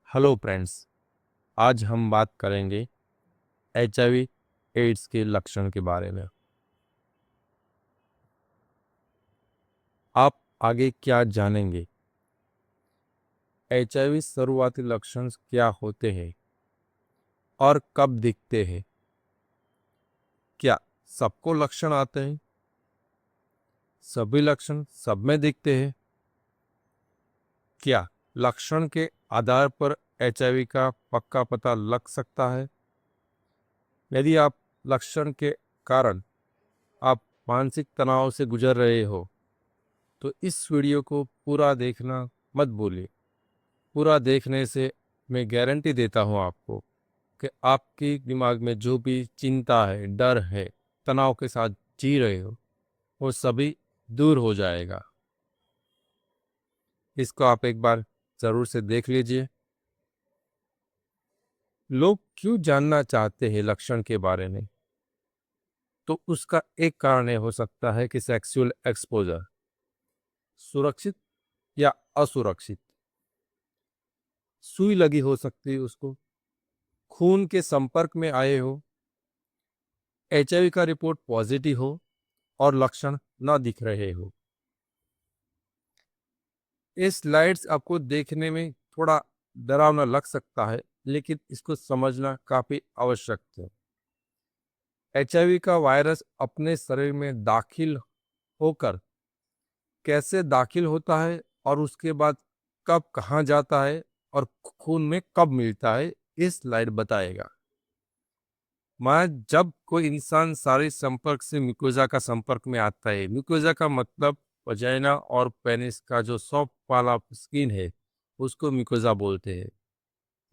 Hello friends. आज हम बात करेंगे एचआईवी एड्स के लक्षण के बारे में। आप आगे क्या जानेंगे? एचआईवी शुरुआती लक्षण क्या होते हैं और कब दिखते हैं? क्या सबको लक्षण आते हैं? सभी लक्षण सब में दिखते हैं? क्या लक्षण के आधार पर एचआईवी का पक्का पता लग सकता है? यदि आप लक्षण के कारण आप मानसिक तनाव से गुजर रहे हो तो इस वीडियो को पूरा देखना मत भूलिए। पूरा देखने से मैं गारंटी देता हूँ आपको कि आपकी दिमाग में जो भी चिंता है, डर है, तनाव के साथ जी रहे हो, वो सभी दूर हो जाएगा। इसको आप एक बार ज़रूर से देख लीजिए। लोग क्यों जानना चाहते हैं लक्षण के बारे में? तो उसका एक कारण ये हो सकता है कि सेक्सुअल एक्सपोजर, सुरक्षित या असुरक्षित, सुई लगी हो सकती है उसको, खून के संपर्क में आए हो, एचआईवी का रिपोर्ट पॉजिटिव हो और लक्षण न दिख रहे हो। ये स्लाइड्स आपको देखने में थोड़ा डरावना लग सकता है, लेकिन इसको समझना काफी आवश्यक है। एचआईवी का वायरस अपने शरीर में दाखिल होकर कैसे दाखिल होता है और उसके बाद कब कहाँ जाता है और खून में कब मिलता है, इस स्लाइड बताएगा। जब कोई इंसान शारीरिक संपर्क से म्यूकोजा का संपर्क में आता है, म्यूकोजा का मतलब वजाइना और पेनिस का जो सॉफ्ट वाला स्किन है, उसको म्यूकोजा बोलते हैं।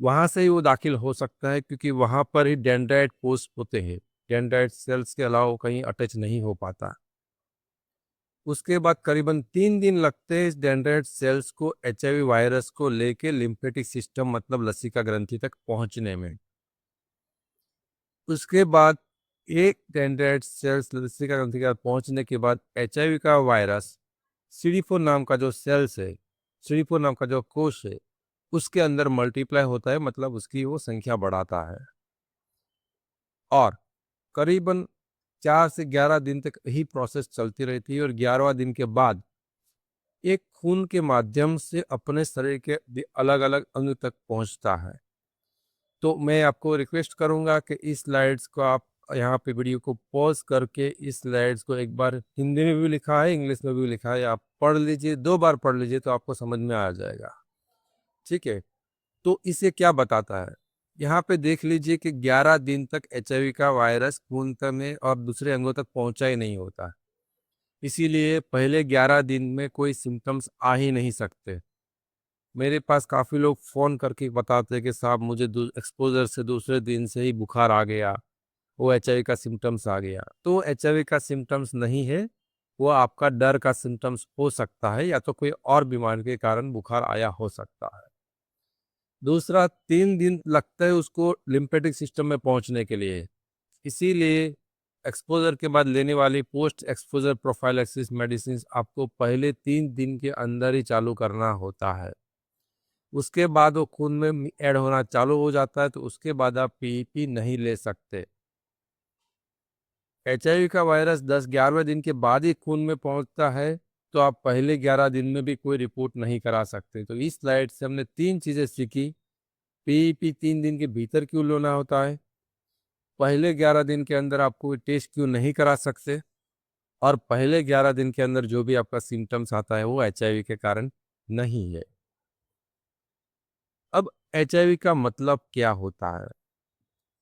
वहां से ही वो दाखिल हो सकता है, क्योंकि वहां पर ही डेंड्राइट पोस्ट होते हैं। डेंड्राइट सेल्स के अलावा वो कहीं अटैच नहीं हो पाता। उसके बाद करीबन 3 दिन लगते हैं इस डेंड्राइट सेल्स को एचआईवी वायरस को लेके लिम्फेटिक सिस्टम मतलब लसिका ग्रंथि तक पहुंचने में। उसके बाद एक डेंड्राइट सेल्स लसिका ग्रंथि के पहुंचने के बाद एचआईवी का वायरस CD4 नाम का जो सेल्स है, CD4 नाम का जो कोश है, उसके अंदर मल्टीप्लाई होता है, मतलब उसकी वो संख्या बढ़ाता है। और करीबन 4 से 11 दिन तक यही प्रोसेस चलती रहती है और 11वां दिन के बाद एक खून के माध्यम से अपने शरीर के अलग अलग अंग तक पहुंचता है। तो मैं आपको रिक्वेस्ट करूंगा कि इस स्लाइड्स को आप यहाँ पे वीडियो को पॉज करके इस स्लाइड्स को एक बार, हिंदी में भी लिखा है, इंग्लिश में भी लिखा है, आप पढ़ लीजिए, 2 बार पढ़ लीजिए तो आपको समझ में आ जाएगा। ठीक है। तो इसे क्या बताता है, यहाँ पे देख लीजिए कि 11 दिन तक एचआईवी का वायरस खून तक में और दूसरे अंगों तक पहुंचा ही नहीं होता। इसीलिए पहले 11 दिन में कोई सिम्टम्स आ ही नहीं सकते। मेरे पास काफ़ी लोग फ़ोन करके बताते हैं कि साहब मुझे एक्सपोजर से दूसरे दिन से ही बुखार आ गया, वो एचआईवी का सिम्टम्स आ गया। तो एचआईवी का सिम्टम्स नहीं है, वो आपका डर का सिम्टम्स हो सकता है, या तो कोई और बीमारी के कारण बुखार आया हो सकता है। दूसरा, 3 दिन लगता है उसको लिम्फेटिक सिस्टम में पहुंचने के लिए। इसीलिए एक्सपोजर के बाद लेने वाली पोस्ट एक्सपोजर प्रोफाइलैक्सिस मेडिसिन आपको पहले 3 दिन के अंदर ही चालू करना होता है। उसके बाद वो खून में ऐड होना चालू हो जाता है, तो उसके बाद आप पीईपी नहीं ले सकते। एचआईवी का वायरस 10-11वें दिन के बाद ही खून में पहुंचता है, तो आप पहले 11 दिन में भी कोई रिपोर्ट नहीं करा सकते। तो इस स्लाइड से हमने 3 चीजें सीखी। पीईपी 3 दिन के भीतर क्यों लेना होता है, पहले 11 दिन के अंदर आप कोई टेस्ट क्यों नहीं करा सकते, और पहले 11 दिन के अंदर जो भी आपका सिम्टम्स आता है वो एचआईवी के कारण नहीं है। अब एचआईवी का मतलब क्या होता है?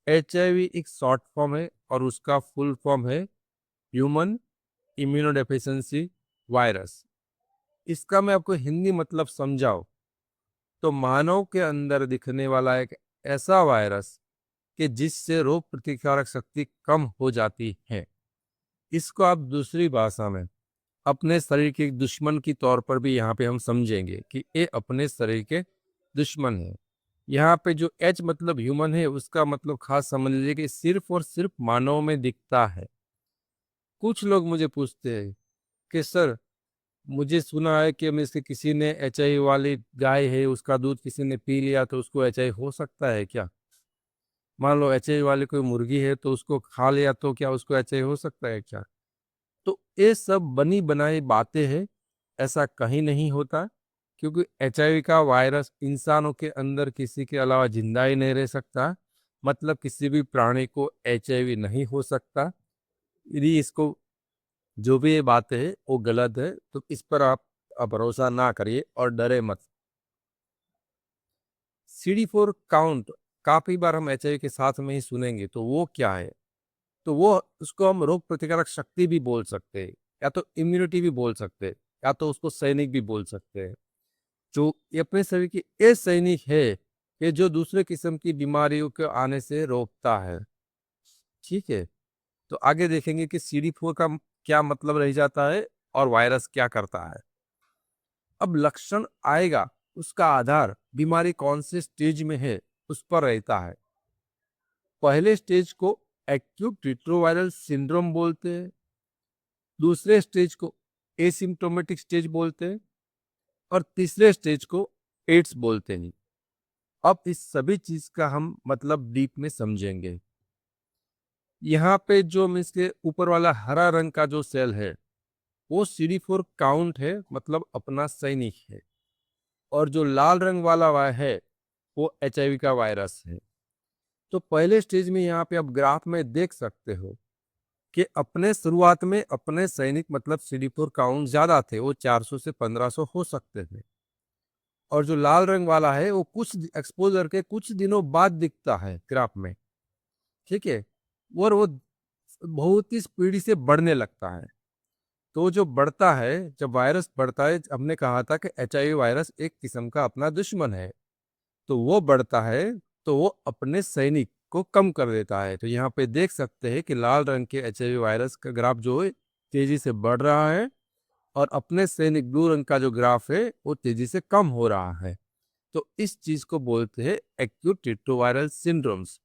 एचआईवी एक शॉर्ट फॉर्म है और उसका फुल फॉर्म है ह्यूमन इम्यूनोडेफिशिएंसी वायरस। इसका मैं आपको हिंदी मतलब समझाऊं तो मानव के अंदर दिखने वाला एक ऐसा वायरस कि जिससे रोग प्रतिकारक शक्ति कम हो जाती है। इसको आप दूसरी भाषा में अपने शरीर के दुश्मन की तौर पर भी यहाँ पे हम समझेंगे कि ये अपने शरीर के दुश्मन है। यहाँ पे जो एच मतलब ह्यूमन है, उसका मतलब खास समझ लीजिए कि सिर्फ और सिर्फ मानव में दिखता है। कुछ लोग मुझे पूछते हैं कि सर, मुझे सुना है कि में से किसी ने एचआईवी वाली गाय है, उसका दूध किसी ने पी लिया तो उसको एचआईवी हो सकता है क्या? मान लो एचआईवी वाली कोई मुर्गी है तो उसको खा लिया तो क्या उसको एचआईवी हो सकता है क्या? तो ये सब बनी बनाई बातें हैं, ऐसा कहीं नहीं होता। क्योंकि एचआईवी का वायरस इंसानों के अंदर किसी के अलावा जिंदा ही नहीं रह सकता, मतलब किसी भी प्राणी को एचआईवी नहीं हो सकता। यदि इसको जो भी ये बातें है वो गलत है तो इस पर आप भरोसा ना करिए और डरे मत। CD4 काउंट काफी बार हम एचआईवी के साथ में ही सुनेंगे, तो वो क्या है? तो वो उसको हम रोग प्रतिकारक शक्ति भी बोल सकते हैं, या तो इम्यूनिटी भी बोल सकते हैं, या तो उसको सैनिक भी बोल सकते हैं। जो ये अपने शरीर की ये सैनिक है कि जो दूसरे किस्म की बीमारियों के आने से रोकता है। ठीक है, तो आगे देखेंगे कि CD4 का क्या मतलब रह जाता है और वायरस क्या करता है। अब लक्षण आएगा, उसका आधार बीमारी कौन से स्टेज में है उस पर रहता है। पहले स्टेज को एक्यूट रिट्रोवायरल सिंड्रोम बोलते हैं, दूसरे स्टेज को एसिम्प्टोमेटिक स्टेज बोलते हैं और तीसरे स्टेज को एड्स बोलते हैं। अब इस सभी चीज का हम मतलब डीप में समझेंगे। यहाँ पे जो मीन्स के ऊपर वाला हरा रंग का जो सेल है वो CD4 काउंट है, मतलब अपना सैनिक है। और जो लाल रंग वाला है वो एचआईवी का वायरस है। तो पहले स्टेज में यहाँ पे आप ग्राफ में देख सकते हो कि अपने शुरुआत में अपने सैनिक मतलब CD4 काउंट ज्यादा थे, वो 400 से 1500 हो सकते थे। और जो लाल रंग वाला है वो कुछ एक्सपोजर के कुछ दिनों बाद दिखता है ग्राफ में। ठीक है, और वो बहुत ही स्पीड से बढ़ने लगता है। तो जो बढ़ता है, जब वायरस बढ़ता है, हमने कहा था कि एचआईवी वायरस एक किस्म का अपना दुश्मन है, तो वो बढ़ता है तो वो अपने सैनिक को कम कर देता है। तो यहाँ पे देख सकते हैं कि लाल रंग के एचआईवी वायरस का ग्राफ जो है तेजी से बढ़ रहा है और अपने सैनिक ब्लू रंग का जो ग्राफ है वो तेजी से कम हो रहा है। तो इस चीज को बोलते हैं एक्यूट रेट्रोवायरल सिंड्रोम्स।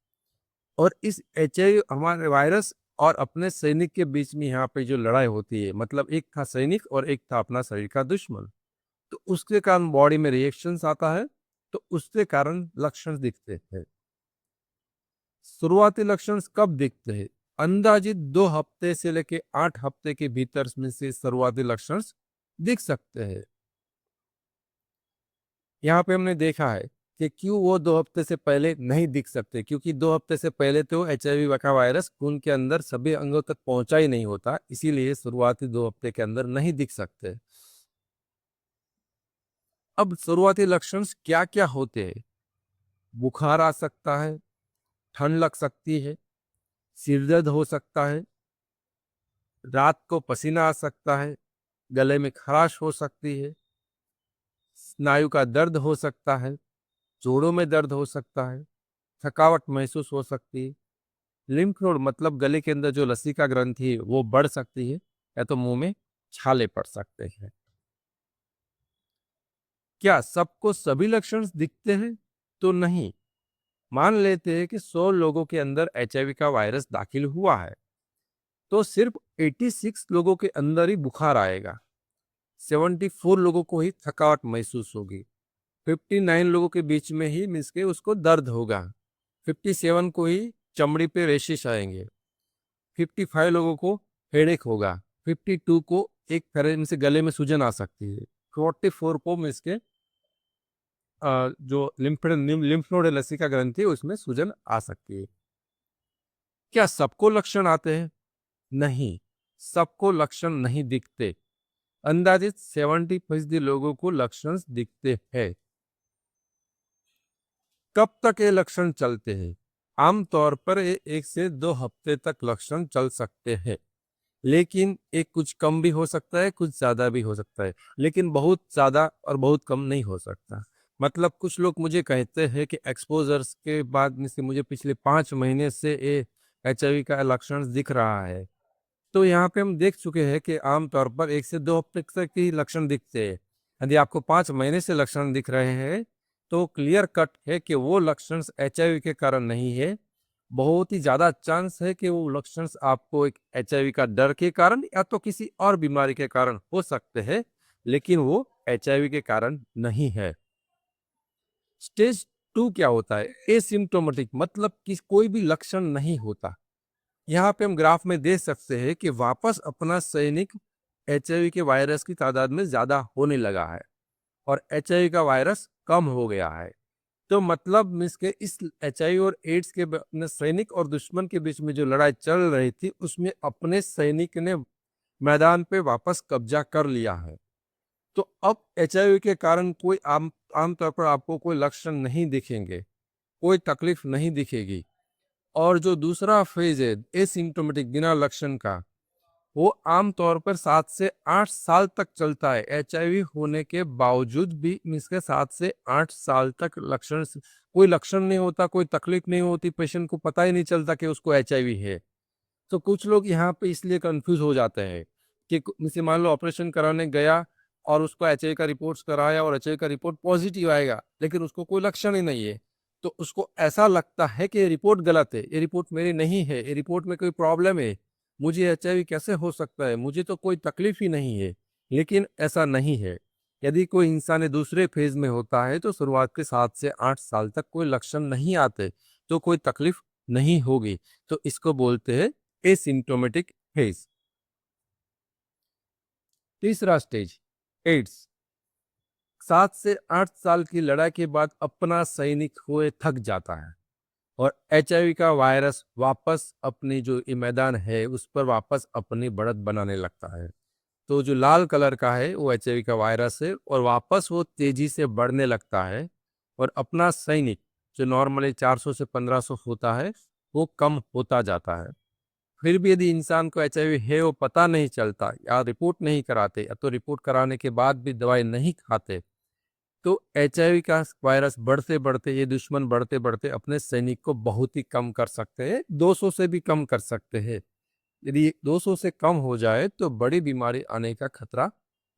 और इस एचआईवी हमारे वायरस और अपने सैनिक के बीच में यहाँ पे जो लड़ाई होती है, मतलब एक था सैनिक और एक था अपना शरीर का दुश्मन, तो उसके कारण बॉडी में रिएक्शंस आता है, तो उसके कारण लक्षण दिखते हैं। शुरुआती लक्षण कब दिखते हैं? अंदाजित 2 हफ्ते से लेके 8 हफ्ते के भीतर में से शुरुआती लक्षण दिख सकते हैं। यहाँ पे हमने देखा है कि क्यों वो 2 हफ्ते से पहले नहीं दिख सकते, क्योंकि 2 हफ्ते से पहले तो एचआईवी का वायरस खून के अंदर सभी अंगों तक पहुंचा ही नहीं होता, इसीलिए शुरुआती 2 हफ्ते के अंदर नहीं दिख सकते। अब शुरुआती लक्षण क्या क्या होते हैं? बुखार आ सकता है, ठंड लग सकती है, सिर दर्द हो सकता है, रात को पसीना आ सकता है, गले में खराश हो सकती है, स्नायु का दर्द हो सकता है, जोड़ों में दर्द हो सकता है, थकावट महसूस हो सकती है, लिम्फ नोड मतलब गले के अंदर जो लसिका ग्रंथि है वो बढ़ सकती है, या तो मुंह में छाले पड़ सकते हैं। क्या सबको सभी लक्षण दिखते हैं? तो नहीं। मान लेते हैं कि 100 लोगों के अंदर एचआईवी का वायरस दाखिल हुआ है, तो सिर्फ 86 लोगों के अंदर ही बुखार आएगा, 74 लोगों को ही थकावट महसूस होगी, 59 लोगों के बीच में ही मीन्स के उसको दर्द होगा, 57 को ही चमड़ी पे रेशिश आएंगे, 55 लोगों को हेडेक होगा, 52 को एक तरह से गले में सूजन आ सकती है, 44 को मीन्स के जो लिम्फ नोड लसिका ग्रंथि है उसमें सूजन आ सकती है। क्या सबको लक्षण आते हैं? नहीं, सबको लक्षण नहीं दिखते। अंदाजित 70% लोगों को लक्षण दिखते हैं। कब तक ये लक्षण चलते हैं? आमतौर पर ये 1 से 2 हफ्ते तक लक्षण चल सकते हैं, लेकिन एक कुछ कम भी हो सकता है, कुछ ज्यादा भी हो सकता है, लेकिन बहुत ज्यादा और बहुत कम नहीं हो सकता। मतलब कुछ लोग मुझे कहते हैं कि एक्सपोजर्स के बाद में से मुझे पिछले 5 महीने से ये एचआईवी का लक्षण दिख रहा है। तो यहाँ पे हम देख चुके हैं कि आमतौर पर 1 से 2 हफ्ते तक ही लक्षण दिखते हैं। यदि आपको 5 महीने से लक्षण दिख रहे हैं तो क्लियर कट है कि वो लक्षण एचआईवी के कारण नहीं है। बहुत ही ज्यादा चांस है कि वो लक्षण आपको एक एचआईवी का डर के कारण या तो किसी और बीमारी के कारण हो सकते हैं, लेकिन वो HIV के कारण नहीं है। स्टेज 2 क्या होता है? एसिम्प्टोमेटिक, मतलब कि कोई भी लक्षण नहीं होता। यहाँ पे हम ग्राफ में देख सकते हैं कि वापस अपना सैनिक HIV के वायरस की तादाद में ज्यादा होने लगा है और HIV का वायरस कम हो गया है। तो मतलब मीन्स के इस HIV और एड्स के अपने सैनिक और दुश्मन के बीच में जो लड़ाई चल रही थी, उसमें अपने सैनिक ने मैदान पे वापस कब्जा कर लिया है। तो अब HIV के कारण कोई आमतौर पर आपको कोई लक्षण नहीं दिखेंगे, कोई तकलीफ नहीं दिखेगी। और जो दूसरा फेज है एसिम्प्टोमेटिक, बिना लक्षण का, वो आमतौर पर 7 से 8 साल तक चलता है। HIV होने के बावजूद भी मीन्स के 7 से 8 साल तक कोई लक्षण नहीं होता, कोई तकलीफ नहीं होती, पेशेंट को पता ही नहीं चलता कि उसको HIV है। तो कुछ लोग यहाँ पे इसलिए कंफ्यूज हो जाते हैं कि जैसे मान लो ऑपरेशन कराने गया और उसको HIV का रिपोर्ट्स कराया और HIV का रिपोर्ट पॉजिटिव आएगा, लेकिन उसको कोई लक्षण ही नहीं है। तो उसको ऐसा लगता है कि ये रिपोर्ट गलत है, ये रिपोर्ट मेरी नहीं है, ये रिपोर्ट में कोई प्रॉब्लम है, मुझे HIV कैसे हो सकता है, मुझे तो कोई तकलीफ ही नहीं है। लेकिन ऐसा नहीं है। यदि कोई इंसान दूसरे फेज में होता है तो शुरुआत के 7 से 8 साल तक कोई लक्षण नहीं आते, तो कोई तकलीफ नहीं होगी। तो इसको बोलते हैं एसिम्प्टोमेटिक फेज। तीसरा स्टेज एड्स। 7 से 8 साल की लड़ाई के बाद अपना सैनिक हुए थक जाता है और HIV का वायरस वापस अपनी जो ये मैदान है उस पर वापस अपनी बढ़त बनाने लगता है। तो जो लाल कलर का है वो HIV का वायरस है और वापस वो तेजी से बढ़ने लगता है और अपना सैनिक जो नॉर्मली 400 से 1500 होता है वो कम होता जाता है। फिर भी यदि इंसान को HIV है वो पता नहीं चलता या रिपोर्ट नहीं कराते या तो रिपोर्ट कराने के बाद भी दवाई नहीं खाते, तो HIV का वायरस बढ़ते बढ़ते, ये दुश्मन बढ़ते बढ़ते अपने सैनिक को बहुत ही कम कर सकते हैं, 200 से भी कम कर सकते हैं। यदि 200 से कम हो जाए तो बड़ी बीमारी आने का खतरा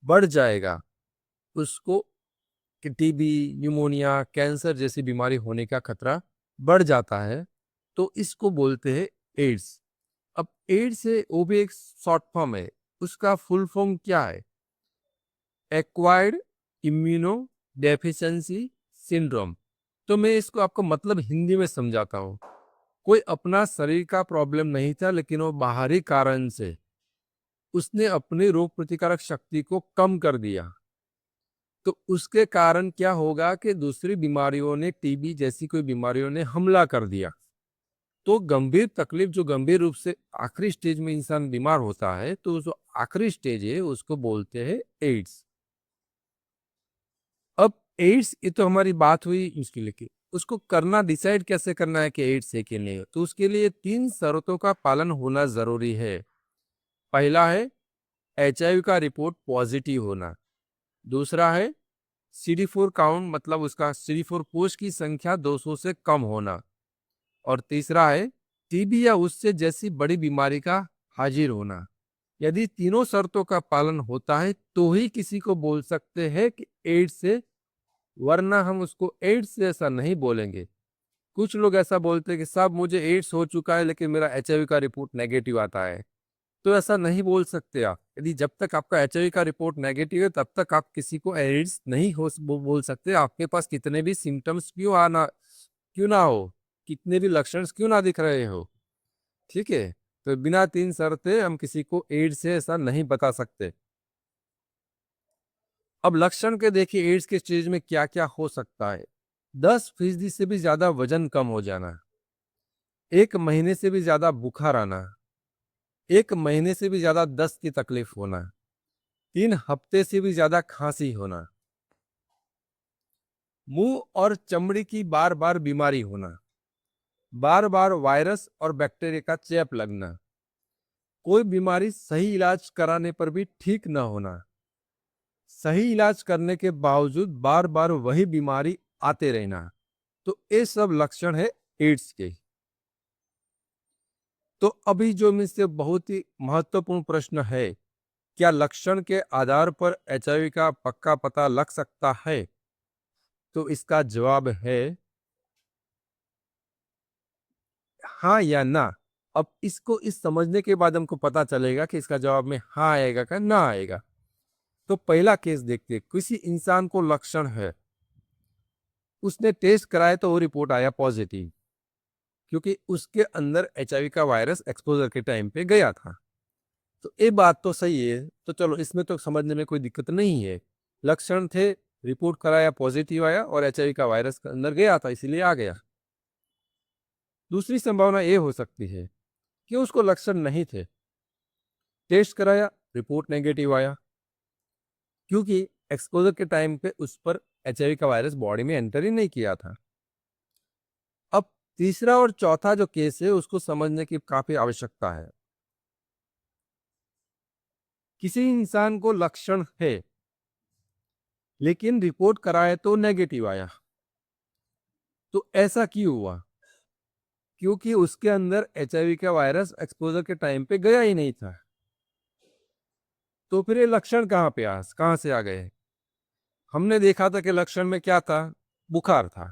बढ़ जाएगा। उसको टीबी, न्यूमोनिया, कैंसर जैसी बीमारी होने का खतरा बढ़ जाता है। तो इसको बोलते हैं एड्स। अब एड्स है वो भी एक शॉर्ट फॉर्म है। उसका फुल फॉर्म क्या है? Acquired immuno deficiency syndrome. तो मैं इसको आपको मतलब हिंदी में समझाता हूँ। कोई अपना शरीर का प्रॉब्लम नहीं था, लेकिन वो बाहरी कारण से उसने अपनी रोग प्रतिकारक शक्ति को कम कर दिया। तो उसके कारण क्या होगा कि दूसरी बीमारियों ने, टीबी जैसी कोई बीमारियों ने हमला कर दिया। तो गंभीर तकलीफ, जो गंभीर रूप से आखिरी स्टेज में इंसान बीमार होता है, तो जो आखिरी स्टेज है उसको बोलते हैं एड्स। अब एड्स, ये तो हमारी बात हुई इसके लिए कि उसको करना, डिसाइड कैसे करना है कि एड्स है कि नहीं। तो उसके लिए 3 शर्तों का पालन होना जरूरी है। पहला है HIV का रिपोर्ट पॉजिटिव होना। दूसरा है CD4 काउंट, मतलब उसका CD4 कोष की संख्या 200 से कम होना। और तीसरा है टीबी या उससे जैसी बड़ी बीमारी का हाजिर होना। यदि तीनों शर्तों का पालन होता है तो ही किसी को बोल सकते हैं कि एड्स है, वरना हम उसको एड्स से ऐसा नहीं बोलेंगे। कुछ लोग ऐसा बोलते हैं कि साहब मुझे एड्स हो चुका है लेकिन मेरा HIV का रिपोर्ट नेगेटिव आता है। तो ऐसा नहीं बोल सकते आप। यदि जब तक आपका HIV का रिपोर्ट नेगेटिव है तब तक आप किसी को एड्स नहीं बोल सकते। आपके पास कितने भी सिम्टम्स क्यों ना हो, कितने भी लक्षण क्यों ना दिख रहे हो, ठीक है। तो बिना 3 शर्तें हम किसी को एड्स है ऐसा नहीं बता सकते। अब लक्षण के देखिए एड्स के स्टेज में क्या क्या हो सकता है। 10% से भी ज्यादा वजन कम हो जाना, 1 महीने से भी ज्यादा बुखार आना, 1 महीने से भी ज्यादा दस्त की तकलीफ होना, 3 हफ्ते से भी ज्यादा खांसी होना, मुंह और चमड़ी की बार बार बीमारी होना, बार बार वायरस और बैक्टीरिया का चेप लगना, कोई बीमारी सही इलाज कराने पर भी ठीक न होना, सही इलाज करने के बावजूद बार बार वही बीमारी आते रहना। तो ये सब लक्षण है एड्स के। तो अभी जो मुझसे बहुत ही महत्वपूर्ण प्रश्न है, क्या लक्षण के आधार पर HIV का पक्का पता लग सकता है? तो इसका जवाब है हाँ या ना। अब इसको इस समझने के बाद हमको पता चलेगा कि इसका जवाब में हाँ आएगा क्या ना आएगा। तो पहला केस देखते हैं। किसी इंसान को लक्षण है, उसने टेस्ट कराया तो वो रिपोर्ट आया पॉजिटिव, क्योंकि उसके अंदर एचआईवी का वायरस एक्सपोजर के टाइम पे गया था। तो ये बात तो सही है, तो चलो इसमें तो समझने में कोई दिक्कत नहीं है। लक्षण थे, रिपोर्ट कराया, पॉजिटिव आया और एचआईवी का वायरस अंदर गया था, इसीलिए आ गया। दूसरी संभावना ये हो सकती है कि उसको लक्षण नहीं थे, टेस्ट कराया, रिपोर्ट नेगेटिव आया, क्योंकि एक्सपोजर के टाइम पे उस पर एचआईवी का वायरस बॉडी में एंटर ही नहीं किया था। अब तीसरा और चौथा जो केस है उसको समझने की काफी आवश्यकता है। किसी इंसान को लक्षण है लेकिन रिपोर्ट कराए तो नेगेटिव आया, तो ऐसा क्यों हुआ? क्योंकि उसके अंदर एचआईवी का वायरस एक्सपोजर के टाइम पे गया ही नहीं था। तो फिर ये लक्षण कहाँ से आ गए? हमने देखा था कि लक्षण में क्या था, बुखार था।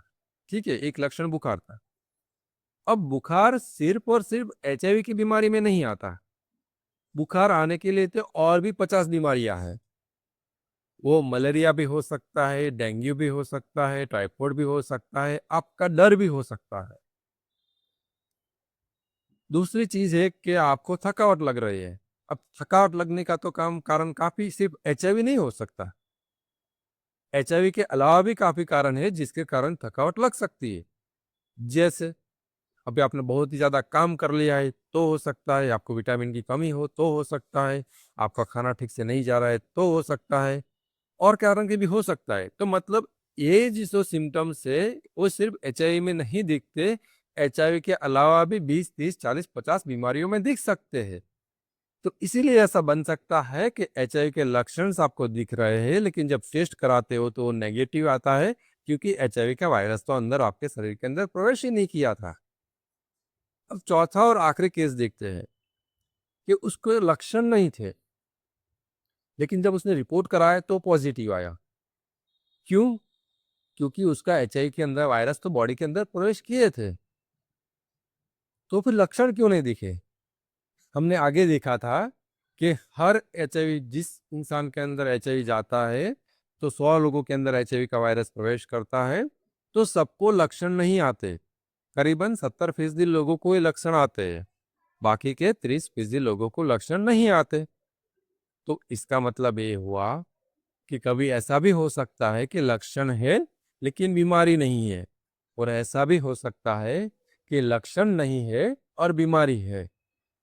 ठीक है, एक लक्षण बुखार था। अब बुखार सिर्फ और सिर्फ एचआईवी की बीमारी में नहीं आता। बुखार आने के लिए तो और भी 50 बीमारियां हैं। वो मलेरिया भी हो सकता है, डेंगू भी हो सकता है, टाइफाइड भी हो सकता है, आपका डर भी हो सकता है। दूसरी चीज है कि आपको थकावट लग रही है। अब थकावट लगने का तो कारण काफी सिर्फ एचआईवी नहीं हो सकता। एचआईवी के अलावा भी काफी कारण है जिसके कारण थकावट लग सकती है। जैसे अभी आपने बहुत ही ज्यादा काम कर लिया है तो हो सकता है, आपको विटामिन की कमी हो तो हो सकता है, आपका खाना ठीक से नहीं जा रहा है तो हो सकता है, और कारण के भी हो सकता है। तो मतलब ये जो सिम्टम्स है वो सिर्फ एचआईवी में नहीं दिखते, एचआईवी के अलावा भी 20, 30, 40, 50 बीमारियों में दिख सकते हैं। तो इसीलिए ऐसा बन सकता है कि एचआईवी के लक्षण आपको दिख रहे हैं लेकिन जब टेस्ट कराते हो तो वो नेगेटिव आता है, क्योंकि एचआईवी का वायरस तो अंदर आपके शरीर के अंदर प्रवेश ही नहीं किया था। अब चौथा और आखिरी केस देखते हैं कि उसको लक्षण नहीं थे लेकिन जब उसने रिपोर्ट कराया तो पॉजिटिव आया। क्यों? क्योंकि उसका एचआईवी के अंदर वायरस तो बॉडी के अंदर प्रवेश किए थे। तो फिर लक्षण क्यों नहीं दिखे? हमने आगे देखा था कि हर एचआईवी, जिस इंसान के अंदर एचआईवी जाता है तो 100 लोगों के अंदर एचआईवी का वायरस प्रवेश करता है, तो सबको लक्षण नहीं आते। करीबन 70% लोगों को ये लक्षण आते हैं, बाकी के 30% लोगों को लक्षण नहीं आते। तो इसका मतलब ये हुआ कि कभी ऐसा भी हो सकता है कि लक्षण है लेकिन बीमारी नहीं है, और ऐसा भी हो सकता है कि लक्षण नहीं है और बीमारी है।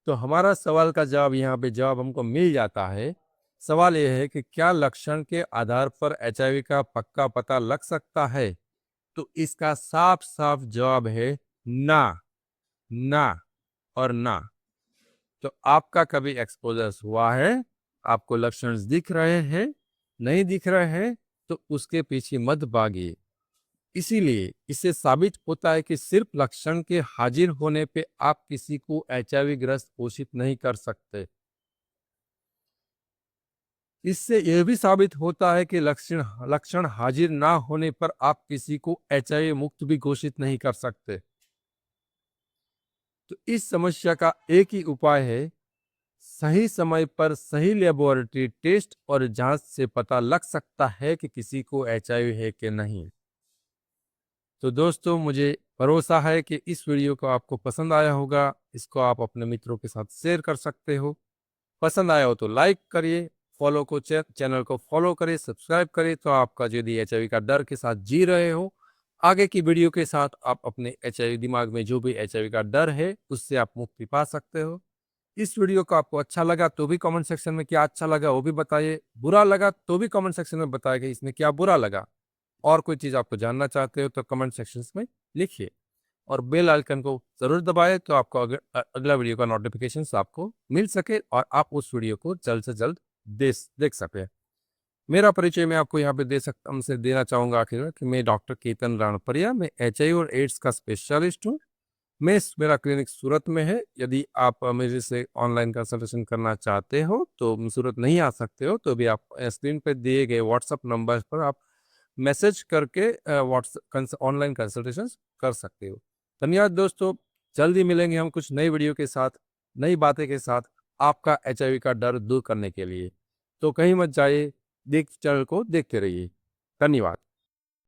तो हमारा सवाल का जवाब यहाँ पे जवाब हमको मिल जाता है। सवाल यह है कि क्या लक्षण के आधार पर एचआईवी का पक्का पता लग सकता है? तो इसका साफ साफ जवाब है ना, ना और ना। तो आपका कभी एक्सपोजर हुआ है, आपको लक्षण दिख रहे हैं, नहीं दिख रहे हैं, तो उसके पीछे मत भागिए। इसीलिए इससे साबित होता है कि सिर्फ लक्षण के हाजिर होने पे आप किसी को एचआईवी ग्रस्त घोषित नहीं कर सकते। इससे यह भी साबित होता है कि लक्षण लक्षण हाजिर ना होने पर आप किसी को एचआईवी मुक्त भी घोषित नहीं कर सकते। तो इस समस्या का एक ही उपाय है, सही समय पर सही लेबोरेटरी टेस्ट और जांच से पता लग सकता है कि किसी को एचआईवी है कि नहीं। तो दोस्तों, मुझे भरोसा है कि इस वीडियो को आपको पसंद आया होगा। इसको आप अपने मित्रों के साथ शेयर कर सकते हो। पसंद आया हो तो लाइक करिए, चैनल को फॉलो करिए, सब्सक्राइब करिए। तो आपका यदि एचआईवी का डर के साथ जी रहे हो, आगे की वीडियो के साथ आप अपने एचआईवी दिमाग में जो भी एचआईवी का डर है उससे आप मुक्ति पा सकते हो। इस वीडियो को आपको अच्छा लगा तो भी कमेंट सेक्शन में क्या अच्छा लगा वो भी बताइए, बुरा लगा तो भी कमेंट सेक्शन में बताइए कि इसमें क्या बुरा लगा। और कोई चीज़ आपको जानना चाहते हो तो कमेंट सेक्शन में लिखिए, और बेल आइकन को जरूर दबाएं तो आपको अगला वीडियो का नोटिफिकेशन आपको मिल सके और आप उस वीडियो को जल्द से जल्द देख सके। मेरा परिचय मैं आपको यहाँ पे हमसे देना चाहूंगा आखिर में कि मैं डॉक्टर केतन राणपरिया, मैं एचआईवी और एड्स का स्पेशलिस्ट हूँ। मेरा क्लिनिक सूरत में है। यदि आप मेरे से ऑनलाइन कंसल्टेशन करना चाहते हो तो सूरत नहीं आ सकते हो तो भी आप स्क्रीन पे दिए गए व्हाट्सएप नंबर पर आप मैसेज करके व्हाट्सएप ऑनलाइन कंसल्टेशन कर सकते हो। धन्यवाद दोस्तों, जल्दी मिलेंगे हम कुछ नई वीडियो के साथ, नई बातें के साथ, आपका एचआईवी का डर दूर करने के लिए। तो कहीं मत जाइए, चैनल को देखते रहिए। धन्यवाद।